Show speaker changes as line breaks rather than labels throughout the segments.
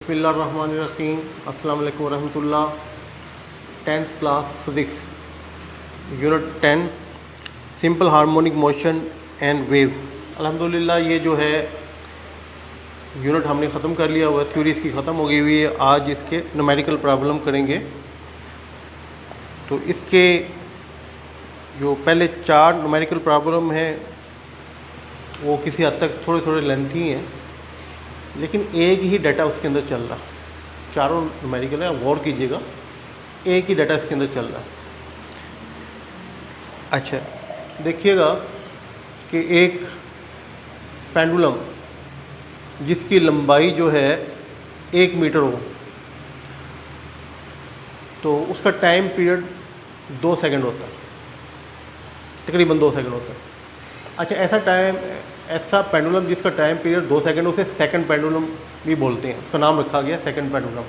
बिस्मिल्लाहिर्रहमानिर्रहीम। अस्सलाम वालेकुम वरहमतुल्लाह। 10th class physics unit 10 simple harmonic motion and wave. अल्हम्दुलिल्लाह ये जो है यूनिट हमने ख़त्म कर लिया हुआ, थ्योरी इसकी ख़त्म हो गई हुई है। आज इसके न्यूमेरिकल प्रॉब्लम करेंगे। तो इसके जो पहले 4 न्यूमेरिकल प्रॉब्लम हैं वो किसी हद तक थोड़े थोड़े लेंथी हैं, लेकिन एक ही डाटा उसके अंदर चल रहा। चारों न्यूमेरिकल है, गौर कीजिएगा, एक ही डाटा इसके अंदर चल रहा। अच्छा देखिएगा कि एक पेंडुलम जिसकी लंबाई जो है 1 मीटर हो, तो उसका टाइम पीरियड 2 सेकंड होता है, तकरीबन 2 सेकंड होता है। अच्छा ऐसा पेंडुलम जिसका टाइम पीरियड 2 सेकंड, उसे सेकंड पेंडुलम भी बोलते हैं, उसका नाम रखा गया सेकंड पेंडुलम।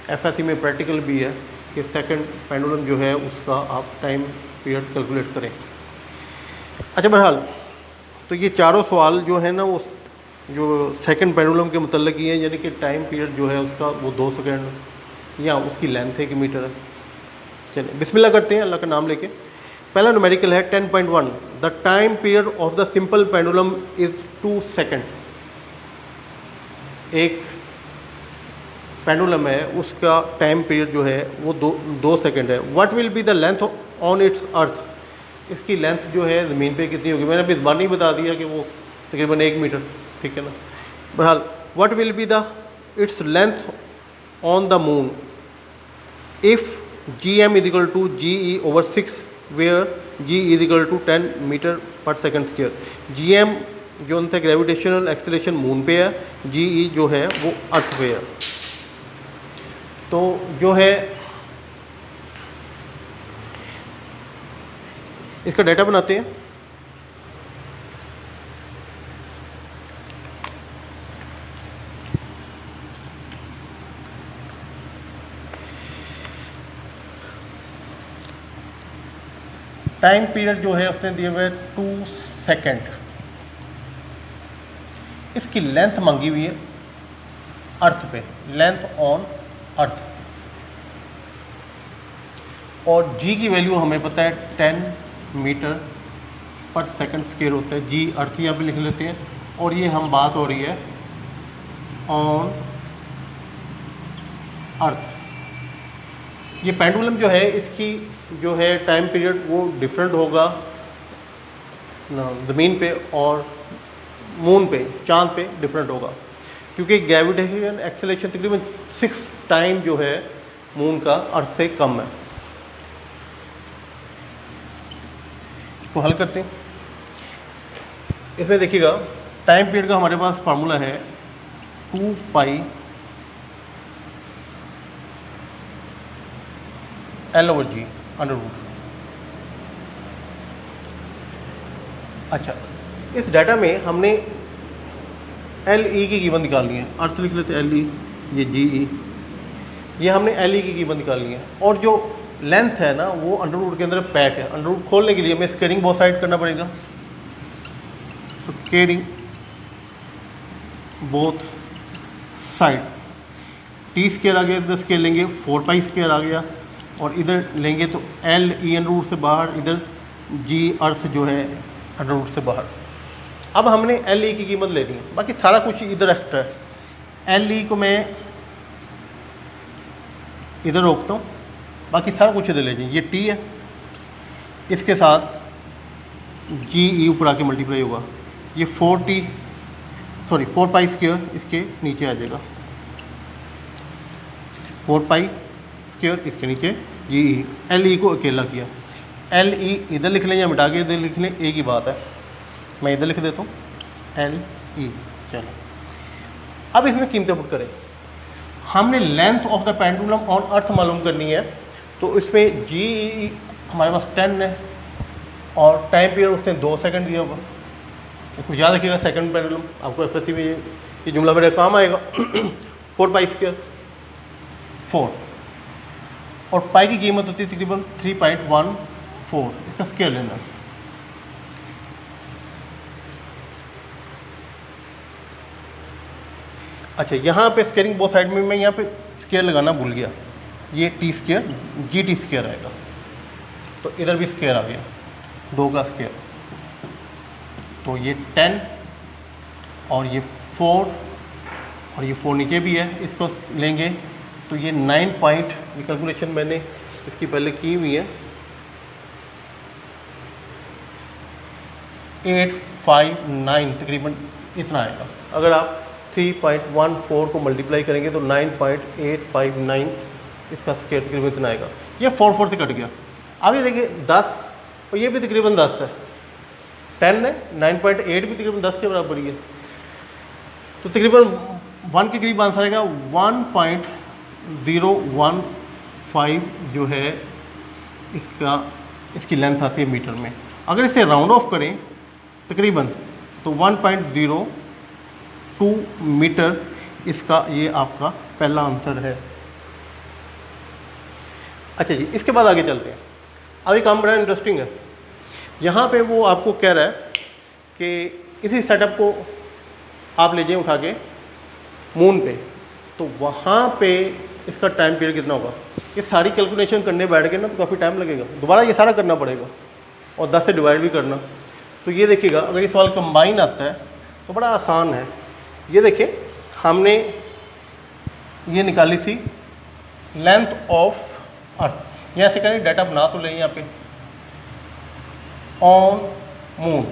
एफएससी में प्रैक्टिकल भी है कि सेकंड पेंडुलम जो है उसका आप टाइम पीरियड कैलकुलेट करें। अच्छा बहरहाल, तो ये चारों सवाल जो है ना वो जो सेकंड पेंडुलम के मुतल्लिक़ ही है, यानी कि टाइम पीरियड जो है उसका वो 2 सेकंड या उसकी लेंथ 1 मीटर है। चलिए बिस्मिल्लाह करते हैं अल्लाह का नाम लेके। पहला न्यूमेरिकल है 10.1। The time period of the simple pendulum is 2 second. एक पेंडुलम है, उसका टाइम पीरियड जो है वो 2 सेकंड है। What will be the length on its earth. इसकी लेंथ जो है ज़मीन पे कितनी होगी। मैंने अभी इस बार नहीं बता दिया कि वो तकरीबन 1 मीटर, ठीक है ना। बहरहाल what will be the its length on the moon if GM is equal to GE over 6 where G is equal to 10 metre per second square. GM जो उनसे ग्रेविटेशनल एक्सेलरेशन मून पे है, GE जो है वो अर्थ पे है। तो जो है इसका डाटा बनाते हैं। टाइम पीरियड जो है उसने दिए हुए 2 सेकंड। इसकी लेंथ मांगी हुई है अर्थ पे, लेंथ ऑन अर्थ, और जी की वैल्यू हमें पता है 10 मीटर पर सेकंड स्क्वायर होता है। जी अर्थ यहाँ पे लिख लेते हैं, और ये हम बात हो रही है ऑन अर्थ। ये पेंडुलम जो है इसकी जो है टाइम पीरियड वो डिफरेंट होगा ज़मीन पे और मून पे, चांद पे डिफरेंट होगा, क्योंकि ग्रेविटेशन एक्सेलरेशन तकरीबन 6 टाइम जो है मून का अर्थ से कम है। इसको हल करते हैं। इसमें देखिएगा टाइम पीरियड का हमारे पास फार्मूला है 2 पाई L/G अंडर रूट। अच्छा इस डाटा में हमने LE की कीमत निकालनी है। अर्थ लिख लेते हैं LE, ये GE, ये हमने LE की कीमत निकालनी है। और जो लेंथ है ना वो अंडर रूट के अंदर पैक है। अंडर रूट खोलने के लिए हमें स्केयरिंग बोथ साइड करना पड़ेगा। तो squaring both side, T square आ गया, इधर स्केयर लेंगे 4 पाई स्केयर आ गया, और इधर लेंगे तो LE अंडर रूट से बाहर, इधर G अर्थ जो है अंडर रूट से बाहर। अब हमने LE की कीमत लेनी है, बाकी सारा कुछ इधर एक्स्ट्रा है। LE को मैं इधर रोकता हूँ, बाकी सारा कुछ इधर ले जाइए। ये T है, इसके साथ GE ऊपर आके मल्टीप्लाई होगा। ये 4 पाई स्क्वायर इसके नीचे आ जाएगा, 4 पाई स्क्वायर इसके नीचे GE। LE को अकेला किया, LE इधर लिख लें या मिटा के इधर लिख लें, एक ही बात है। मैं इधर लिख देता हूँ LE। चलो अब इसमें कीमतें पुट करें। हमने length of the pendulum on earth मालूम करनी है, तो इसमें GE हमारे पास 10 है और टाइम पीरियड उसने 2 सेकंड दिया होगा। कुछ याद रखिएगा, सेकंड पेंडुलम आपको एफएससी में ये जुमला मेरे काम आएगा। 4 पाई स्क्वायर 4, और पाई की कीमत होती है तकरीबन 3.14। इसका स्केयर लेना, अच्छा, यहाँ पे स्केयरिंग बोथ साइड में मैं यहाँ पे स्केयर लगाना भूल गया, ये T square G T square आएगा, तो इधर भी स्केयर आ गया, 2 का स्केयर, तो ये 10 और ये 4 और ये 4 नीचे भी है, इसको लेंगे तो ये 9 पॉइंट, ये कैलकुलेशन मैंने इसकी पहले की हुई है, 859 तकरीबन इतना आएगा। अगर आप 3.14 को मल्टीप्लाई करेंगे तो 9.859 इसका स्केयर तकरीबन इतना आएगा। ये 4 से कट गया। अब ये देखिए 10 और ये भी तकरीबन 10 है, 10 है, 9.8 भी तकरीबन 10 के बराबर ही है, तो तकरीबन 1 के करीब आंसर आएगा। 1.015 जो है इसकी लेंथ आती है मीटर में। अगर इसे राउंड ऑफ करें तकरीबन तो 1.02 मीटर इसका ये आपका पहला आंसर है। अच्छा जी, इसके बाद आगे चलते हैं। अब ये काम बड़ा इंटरेस्टिंग है। यहाँ पे वो आपको कह रहा है कि इसी सेटअप को आप ले जाएं उठा के मून पे, तो वहाँ पे इसका टाइम पीरियड कितना होगा। ये सारी कैलकुलेशन करने बैठ गए ना तो काफ़ी टाइम लगेगा, दोबारा ये सारा करना पड़ेगा और 10 से डिवाइड भी करना। तो ये देखिएगा, अगर ये सवाल कंबाइन आता है तो बड़ा आसान है। ये देखिए, हमने ये निकाली थी लेंथ ऑफ अर्थ, यहाँ से करें डाटा बना तो लें यहाँ पे, ऑन मून,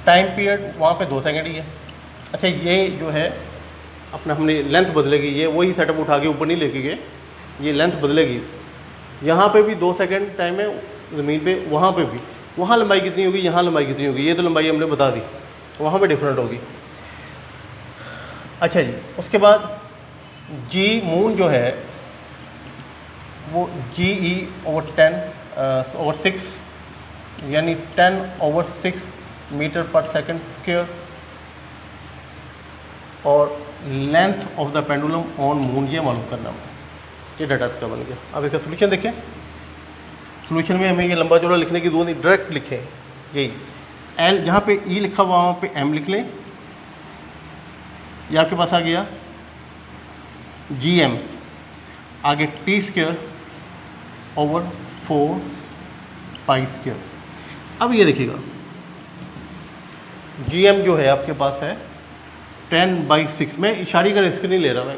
टाइम पीरियड वहाँ पे 2 सेकंड ही है। अच्छा, ये जो है अपना हमने लेंथ बदलेगी, ये वही सेटअप उठा के ऊपर नहीं लेके गए, ये लेंथ बदलेगी। यहाँ पे भी 2 सेकंड टाइम है ज़मीन पे, वहाँ पे भी, वहाँ लंबाई कितनी होगी, यहाँ लंबाई कितनी होगी, ये तो लंबाई हमने बता दी, वहाँ पे डिफरेंट होगी। अच्छा जी, उसके बाद जी मून जो है वो GE/10/6 यानी 10/6 मीटर पर सेकंड स्क्वायर, और length of the pendulum on moon ये मालूम करना है। ये डाटा इसका बन गया। अब इसका सोल्यूशन देखें। सोल्यूशन में हमें ये लंबा चौड़ा लिखने की जरूरत नहीं, डायरेक्ट लिखें यही एल, जहाँ पे ई लिखा हुआ वहाँ पे एम लिख लें। ये आपके पास आ गया GM, आगे T square over 4 pi square. अब ये देखिएगा, GM जो है आपके पास है 10/6। मैं इशारे का रिस्क नहीं ले रहा, मैं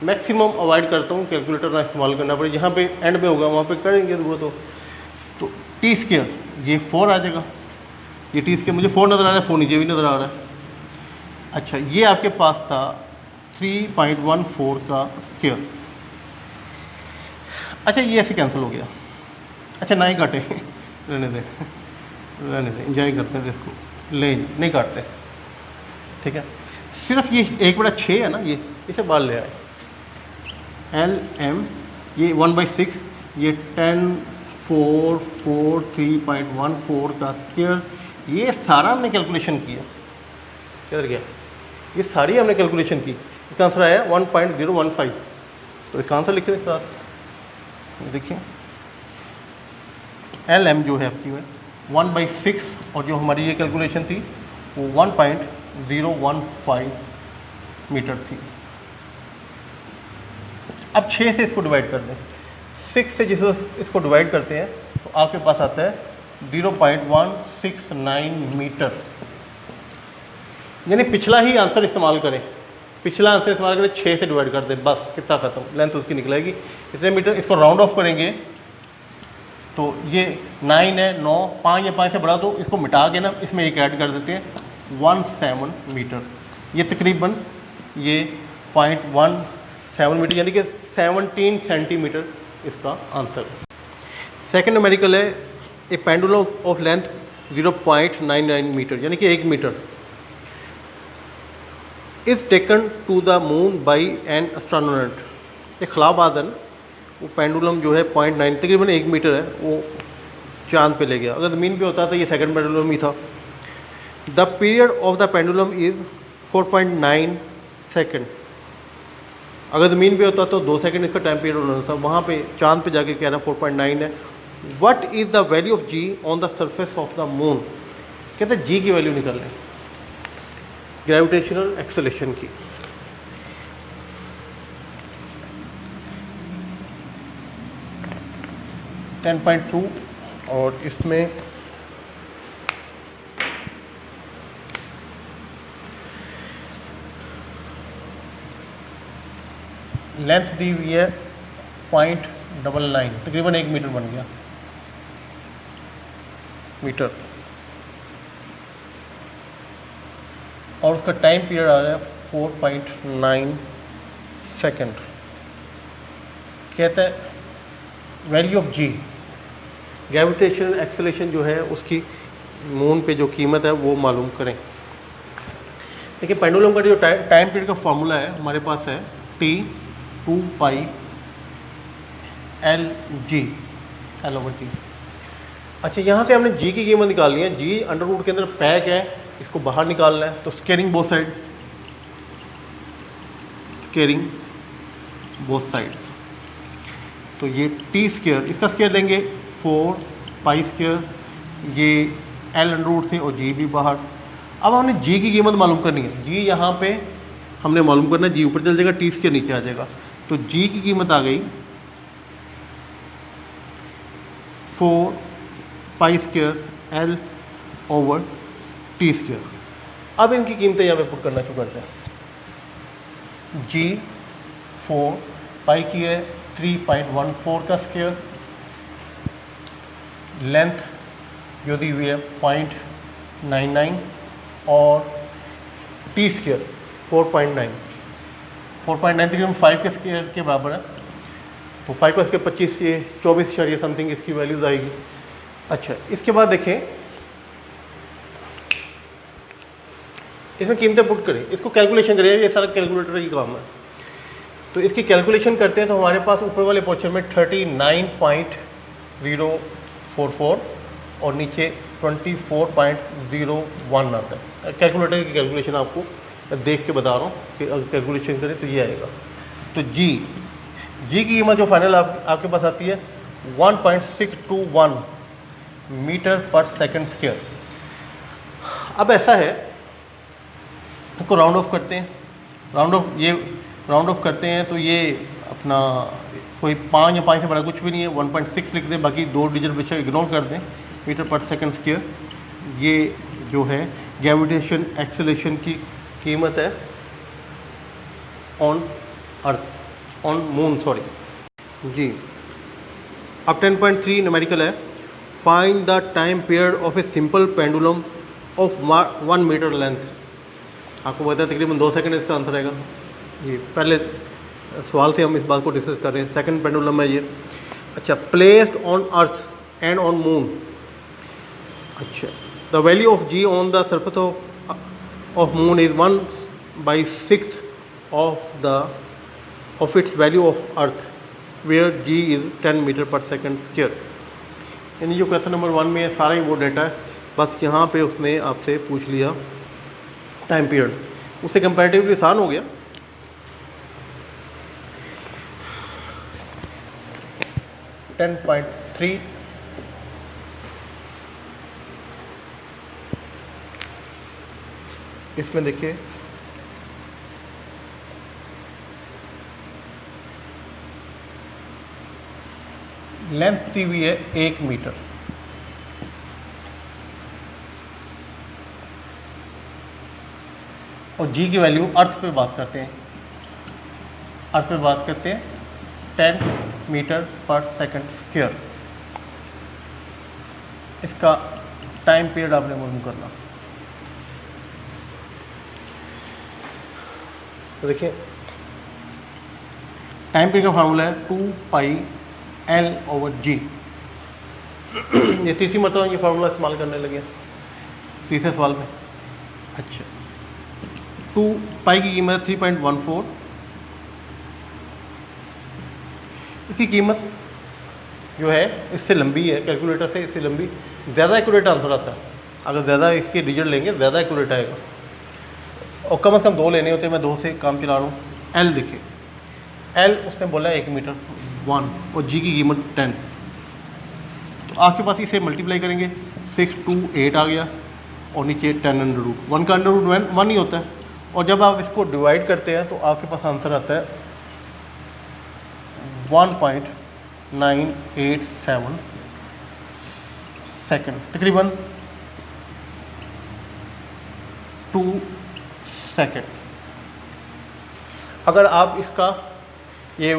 मैक्सिमम अवॉइड करता हूँ कैलकुलेटर ना इस्तेमाल करना पड़े, जहाँ पे एंड में होगा वहाँ पे करेंगे ज़रूरत हो तो। टी स्क्वायर ये 4 आ जाएगा, ये टी स्क्वायर मुझे 4 नज़र आ रहा है, 4 नीचे भी नज़र आ रहा है। अच्छा, ये आपके पास था 3.14 का स्क्वायर। अच्छा, ये ऐसे कैंसिल हो गया। अच्छा, ना ही काटे, रहने दें इंजॉय करते हैं इसको, ले नहीं काटते, ठीक है। सिर्फ ये 1/6 है ना, ये इसे बाहर ले आए। LM ये 1/6, ये 10,443.14 का स्क्वायर, ये सारा हमने कैलकुलेशन किया। किधर गया? ये सारी हमने कैलकुलेशन की, इसका आंसर आया 1.015। तो इसका आंसर लिख दें साथ, देखिए LM जो है आपकी 1/6 और जो हमारी ये कैलकुलेशन थी वो 1.015 मीटर थी। अब 6 से इसको डिवाइड कर दें, 6 से जिस इसको डिवाइड करते हैं तो आपके पास आता है 0.169 मीटर, यानी पिछला ही आंसर इस्तेमाल करें, पिछला आंसर इस्तेमाल करें, 6 से डिवाइड कर दें, बस कितना ख़त्म, लेंथ उसकी निकलेगी कितने मीटर। इसको राउंड ऑफ करेंगे तो ये 9 है, 9, 5 या 5 से बढ़ा तो इसको मिटा के ना इसमें एक ऐड कर देते हैं, 17 मीटर। ये तकरीबन ये 0.17 मीटर यानी कि 17 सेंटीमीटर इसका आंसर। सेकंड न्यूमेरिकल है a pendulum of length 0.99 metre यानी कि 1 metre is taken to the moon by an astronaut. एक ख़िलाफ़ वो पेंडुलम जो है 0.9 तकरीबन 1 मीटर है, वो चांद पे ले गया। अगर ज़मीन पे होता तो ये सेकंड पेंडुलम ही था। The period of the pendulum is 4.9 second. अगर ज़मीन पे होता तो 2 सेकंड इसका टाइम पीरियड होना था, वहाँ पे चांद पे जाके कह रहा 4.9 है, what is the value of ji on the surface of the moon. कहते हैं जी की वैल्यू निकाल लें ग्रेविटेशनल एक्सेलेरेशन की। टेन पॉइंट टू, और इसमें लेंथ दी हुई है 0.99, तकरीबन 1 मीटर बन गया मीटर, और उसका टाइम पीरियड आ रहा है 4.9 सेकेंड। कहते हैं value of g, gravitational acceleration जो है उसकी मून पे जो कीमत है वो मालूम करें। देखिए पेंडुलम का जो टाइम पीरियड का फॉर्मूला है हमारे पास है T 2 पाई एल ओवर जी। अच्छा, यहाँ से हमने जी की कीमत निकालनी है। जी अंडर रूट के अंदर पैक है, इसको बाहर निकालना है, तो squaring both side, squaring both sides, तो ये टी स्केयर, इसका स्केयर लेंगे 4 पाई स्केयर, ये एल अंडर रूट से, और जी भी बाहर। अब हमने जी की कीमत मालूम करनी है। जी यहाँ पे हमने मालूम करना है, जी ऊपर चल जाएगा, टी स्केयर नीचे आ जाएगा, तो जी की कीमत आ गई 4 pi square L over T square. अब इनकी कीमतें यहाँ पे पुट करना शुरू करते हैं। जी 4 पाई की है 3.14 का स्केयर, लेंथ जो दी हुई है 0.99, और टी स्केयर 4.9 तकरीबन 5 के स्केयर के बराबर है, तो 5 का स्केयर 25, ये 24 समथिंग इसकी वैल्यूज आएगी। अच्छा, इसके बाद देखें इसमें कीमतें पुट करें, इसको कैलकुलेशन करें, ये सारा कैलकुलेटर की काम है। तो इसकी कैलकुलेशन करते हैं तो हमारे पास ऊपर वाले पोर्शन में 39.044 और नीचे 24.01 आता है। कैलकुलेटर की कैलकुलेशन आपको देख के बता रहा हूँ कि अगर कैलकुलेशन करें तो ये आएगा। तो जी की कीमत जो फाइनल आपके पास आती है 1.621 मीटर पर सेकंड स्क्वायर। अब ऐसा है, इसको राउंड ऑफ करते हैं, राउंड ऑफ करते हैं तो ये अपना कोई 5 या 5 से बड़ा कुछ भी नहीं है, 1.6 लिख दें, बाकी 2 डिजिट बेशक इग्नोर कर दें, मीटर पर सेकंड स्क्वायर। ये जो है ग्रेविटेशन एक्सेलेरेशन की कीमत है ऑन मून जी। अब 10.3 न्यूमेरिकल है, find the time period of a simple pendulum of 1 metre length. आपको पता है तकरीबन 2 सेकंड इसका आंसर आएगा। ये पहले सवाल से हम इस बात को डिस्कस कर रहे हैं, सेकंड पेंडुलम है ये। अच्छा, placed on earth and on moon. अच्छा, the value of ji on the surface of moon is 1/6 of its value of earth, where g is 10 metre per second square. यानी जो question number 1 में सारा ही वो data है, बस यहाँ पे उसने आपसे पूछ लिया टाइम पीरियड, उससे कंपैरेटिवली आसान हो गया। टेन पॉइंट थ्री, इसमें देखिए लेंथ दी हुई है 1 मीटर, और जी की वैल्यू अर्थ पे बात करते हैं, 10 मीटर पर सेकंड स्क्वायर। इसका टाइम पीरियड आपने मालूम करना। तो देखिए टाइम पीरियड का फार्मूला है 2 पाई एल ओवर जी। ये तीसरी मरतबा ये फार्मूला इस्तेमाल करने लगे तीसरे सवाल में। अच्छा, 2 पाई की कीमत 3.14, इसकी कीमत जो है इससे लंबी है, कैलकुलेटर से इससे लंबी, ज़्यादा एक्यूरेट आंसर आता है। अगर ज़्यादा इसके डिजिट लेंगे ज़्यादा एक्यूरेट आएगा, और कम से कम 2 लेने होते हैं। मैं 2 से काम चला रहा हूँ। एल देखिए, एल उसने बोला 1 मीटर 1, और जी की कीमत 10। तो आपके पास इसे मल्टीप्लाई करेंगे 6 2 8 आ गया और नीचे 10 अंडर रूट, 1 का अंडर रूट 1 ही होता है। और जब आप इसको डिवाइड करते हैं तो आपके पास आंसर आता है 1.987 सेकंड, तकरीबन 2 सेकंड। अगर आप इसका ये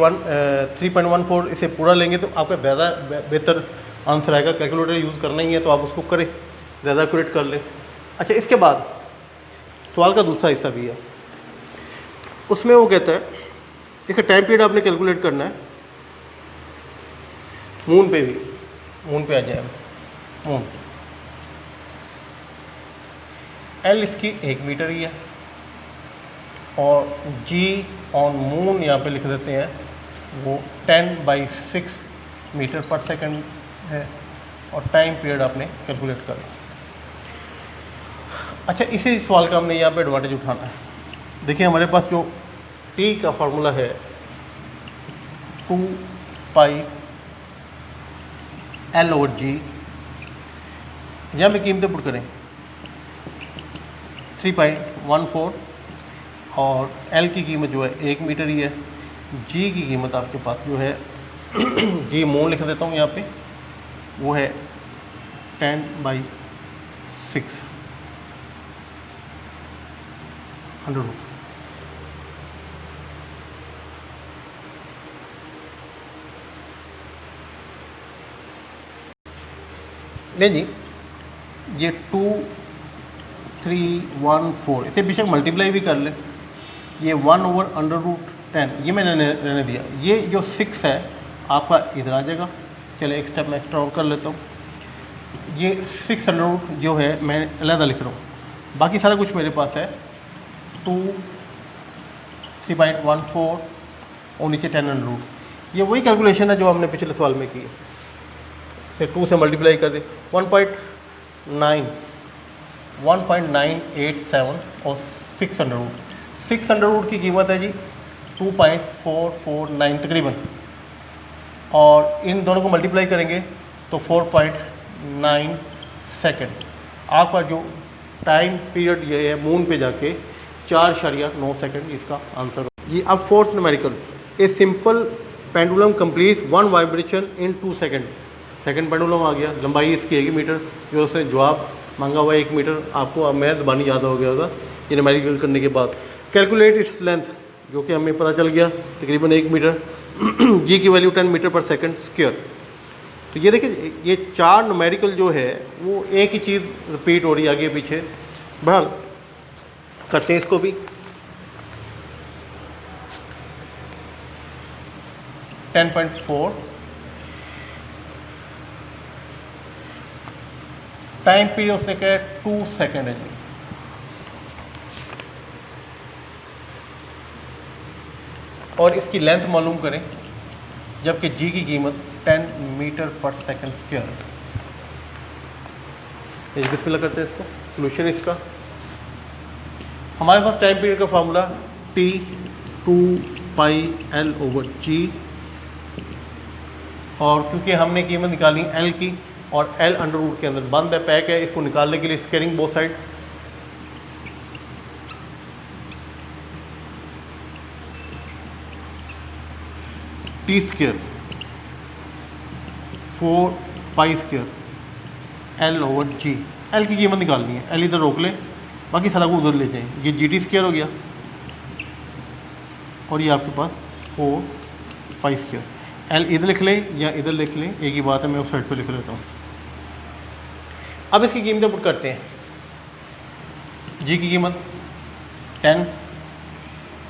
3.14 इसे पूरा लेंगे तो आपका ज़्यादा बेहतर आंसर आएगा। कैलकुलेटर यूज़ करना ही है तो आप उसको करें, ज़्यादा एक्यूरेट कर लें। अच्छा, इसके बाद सवाल का दूसरा हिस्सा भी है, उसमें वो कहता है इसका टाइम पीरियड आपने कैलकुलेट करना है मून पे आ जाए। मून एल इसकी 1 मीटर ही है और जी ऑन मून यहाँ पे लिख देते हैं वो 10/6 मीटर पर सेकंड है और टाइम पीरियड आपने कैलकुलेट करना। अच्छा, इसी सवाल का हमने यहाँ पे एडवांटेज उठाना है। देखिए हमारे पास जो टी का फार्मूला है 2πL/g, यहाँ पे कीमतें पुट करें 3.14 और L की कीमत जो है 1 मीटर ही है, G की कीमत आपके पास जो है G मून लिख देता हूँ यहाँ पे, वो है 10/6 अंडर रूट। नहीं जी, ये 2314 इसे बेशक मल्टीप्लाई भी कर ले, ये 1/√10 ये मैंने रहने दिया। ये जो 6 है आपका इधर आ जाएगा। चले एक स्टेप मैं एक्स्ट्रा और कर लेता हूँ। ये 6 अंडर रूट जो है मैं अलग लिख रहा हूँ, बाकी सारा कुछ मेरे पास है 3.14 और नीचे 10 अंडर रूट। ये वही कैलकुलेशन है जो हमने पिछले सवाल में की है। से 2 से मल्टीप्लाई कर दे 1.987 और 6 अंडर रूट। 6 अंडर रूट की कीमत है जी 2.449 तकरीबन, और इन दोनों को मल्टीप्लाई करेंगे तो 4.9 सेकेंड। आपका जो टाइम पीरियड ये है मून पे जाके 4.9 सेकेंड इसका आंसर। ये अब fourth numerical, a simple pendulum complete 1 vibration in 2 second. Second pendulum आ गया, लंबाई इसकी 1 मीटर, जो उसने जवाब मांगा हुआ है 1 मीटर। आपको अब मैं ज़बानी याद हो गया होगा ये न्यूमेरिकल करने के बाद। कैलकुलेट इट्स लेंथ, जो कि हमें पता चल गया तकरीबन 1 मीटर। जी की value 10 metre per second square. तो ये देखिए ये 4 न्यूमेरिकल जो है वो एक ही चीज़ रिपीट हो रही है आगे पीछे। बहरहाल करते हैं इसको भी। टेन 10.4 टाइम पीरियड उसने कहा 2 सेकेंड है जी। और इसकी लेंथ मालूम करें, जबकि जी की कीमत 10 मीटर पर सेकंड स्क्वायर। बिस्मिल्लाह करते हैं इसको। सोल्यूशन इसका हमारे पास टाइम पीरियड का फार्मूला T 2πL/g, और क्योंकि हमने कीमत निकाली L की और L अंडर रूट के अंदर बंद है, पैक है, इसको निकालने के लिए squaring both side. T square 4π² L/g। L की कीमत निकालनी है, L इधर रोक ले, बाकी सारा को उधर ले जाएं। ये GT² हो गया और ये आपके पास 4π²। L इधर लिख लें या इधर लिख लें, एक ही बात है, मैं उस साइड पे लिख लेता हूँ। अब इसकी कीमतें पुट करते हैं। जी की कीमत 10,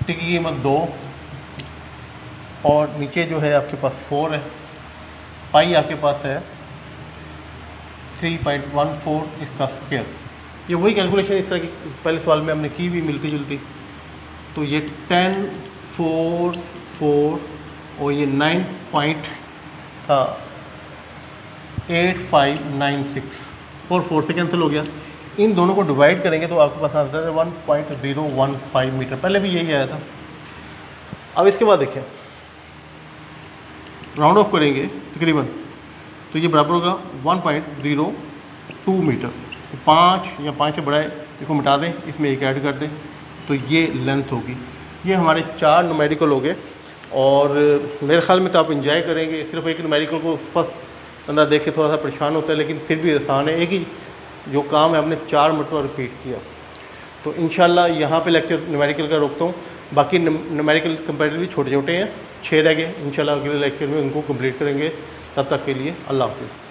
टी की कीमत 2 और नीचे जो है आपके पास 4 है। पाई आपके पास है 3.14 इसका स्क्वायर। ये वही कैलकुलेशन इस तरह की पहले सवाल में हमने की भी मिलती जुलती। तो ये 10 4 4 और ये 9 पॉइंट था 8596, 4 से कैंसिल हो गया। इन दोनों को डिवाइड करेंगे तो आपके पास आता है 1.015 मीटर। पहले भी यही आया था। अब इसके बाद देखिए राउंड ऑफ करेंगे तकरीबन, तो तो ये बराबर होगा 1.02 मीटर। 5 या 5 से बड़ा है, इसको मिटा दें, इसमें एक ऐड कर दें, तो ये लेंथ होगी। ये हमारे 4 न्यूमेरिकल हो गए और मेरे ख्याल में तो आप इंजॉय करेंगे। सिर्फ एक न्यूमेरिकल को फर्स्ट बंदा देख के थोड़ा सा परेशान होता है, लेकिन फिर भी आसान है। एक ही जो काम है हमने 4 मरतबा रिपीट किया। तो इंशाल्लाह यहाँ पे लेक्चर न्यूमेरिकल का रोकता हूँ। बाकी न्यूमेरिकल कंपैरेटिवली छोटे छोटे हैं, 6 रह गए। इंशाल्लाह अगले लेक्चर में उनको कंप्लीट करेंगे। तब तक के लिए अल्लाह हाफ़िज़।